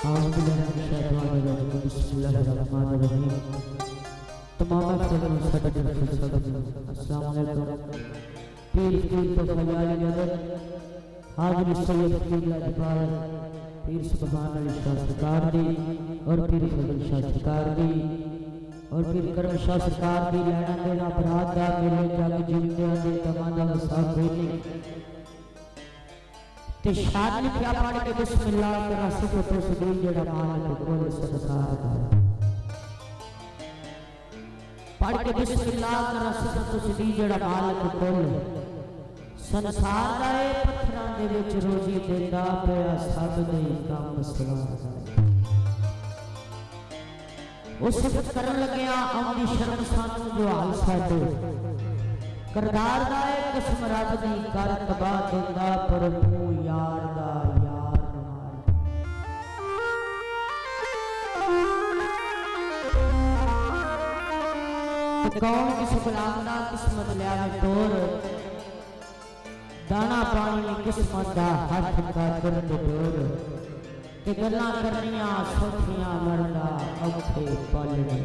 बिस्मिल्लाहिर्रहमानिर्रहीम। तमाम अस्सलाम वालेकुम। पीर तो ख्याली नजर हाजिर सैयद पीर अजबार पीर सुभान अली शाह सरकार दी और पीर फजल शाह सरकार दी और पीर करम शाह सरकार दी लैना देना बरात दा मेरे जग जिंदे दे तमादा वसा कोई नहीं ते शाद लिखया पढ़ के बिस्मिल्लाह तेरा सिफत सुदीन जेड़ा मालिक कुल संसार दा पढ़ के बिस्मिल्लाह तेरा सिफत सुदीन जेड़ा मालिक कुल संसार दा ए पत्थरां दे विच रोजी देंदा पिया सब दे काम सवार दा उस सिफत करन लगया आउंदी शर्म सानू जो हाल साडे करदार दा ए किस्म रब दी कर तबाह देंदा पर तू यार दा यार नमार कौन किस गुलाम दा किस्मत लिया तोर दाना पानी किस्मत दा हाथ का कर डोर ते गल्लां करनियां सोखियां मरदा औखे पालने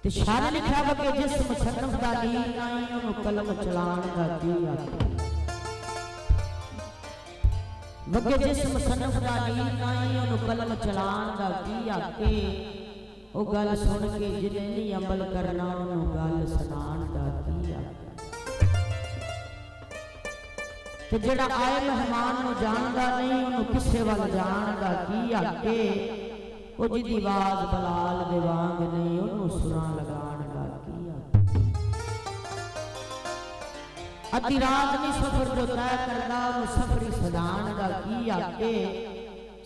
ते शान लिखा वगे जिस मुसन्नफ दा दी नहीं ओनु कलम चलान दा की आखे वगे जिस मुसन्नफ दा दी नहीं ओनु कलम चलान दा की आखे ओ गल सुन के जिने नहीं अमल करना ओनु गल सुनान दा की आखे ते जेड़ा आए मेहमान नु जानदा नहीं ओनु किसे वाल जान दा की आखे ओ जिदी आवाज बलाल दे वांग नहीं ओनु सुना लगान दा की अद्धी रात नहीं सफर जो तय करदा ओनु सफरी सदान दा की आखे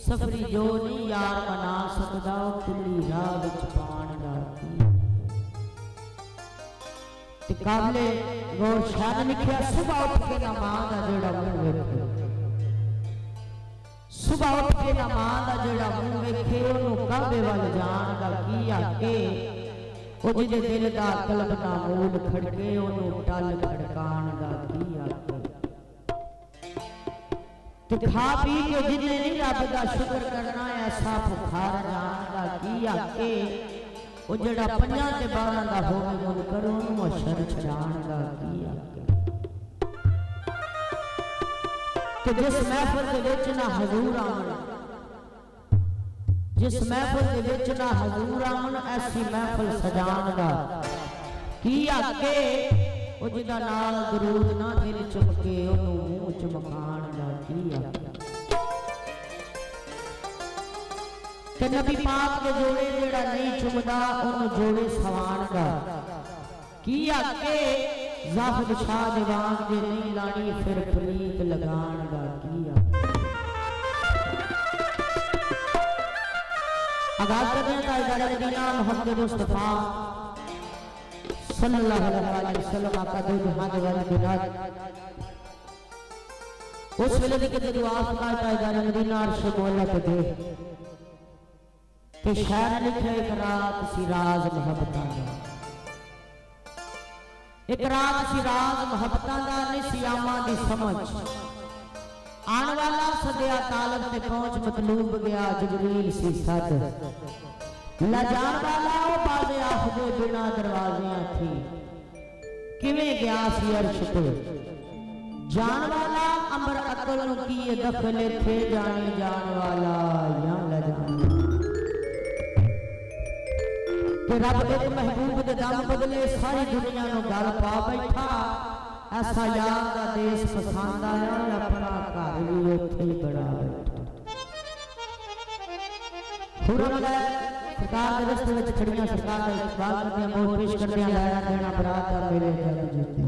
सफरी जो नहीं यार मना सकदा ओ खुली राह विच पान दा की ते काबले गौर शाद लिखया सुबह उठ के नमाज दा जेड़ा मुंह वेखे सुबह उठ के नमाज दा जेड़ा मुंह वेखे ओनु काबे वाल जान दा की आखे ओ जिदे दिल दा कल्ब दा मूल खड़के ओनु टल खड़कान दा की आखे ते खा पी के जिने नहीं रब दा शुक्र करना ऐसा भुखार जान दा की आखे ओ जेड़ा पंजां ते 12 दा होवे मुन करो ओनु अशर छड़ान दा की आखे कि जिस महफिल दे विच ना हजूर आवन जिस महफिल दे विच ना हजूर आवन ऐसी महफिल सजान दा की आखे ओ जिदा नाल दरूद ना दिल चमके ओनु मुंह चमकान दा की आखे कि नबी पाक दे जोड़े जेड़ा नहीं चुमदा ओनु जोड़े सवान दा की आखे ज़ाहिद शाह दे वांग जे नहीं लानी फिर प्रीत लगान दा किया आगाज करते हैं ताज़दार मदीना मोहम्मद मुस्तफा सल्लल्लाहु अलैहि वसल्लम आका दो जहां दे वाले बिलाद उस वेले दी के दुआ का ताज़दार मदीना अर्श मौला पे दे के शायर लिखे एक रात सी राज मोहब्बतां दा एक रात सी राज मोहब्बतां दा निसियामा दी समझ आने वाला सदया तालब ते पहुंच मतलूब गया जिब्रील सी सद ला जान वाला ओ बाज़े आखदे बिना दरवाज़ियां थी किवें गया सी अर्श ते जान वाला अमर अकल नु की दखल थे जाने जान वाला या ला जान कि रब एक महबूब दे दम बदले सारी दुनिया नु गल पा बैठा ऐसा यार दा देश पसंद आया अपना घर भी उत्थे ही बड़ा बैठा हुरम लै सरकार दे रस्ते विच खड़ियां सरकार दा इकबाल करदियां मोह पेश करदियां लैना देना बरात दा मेरे जग जीते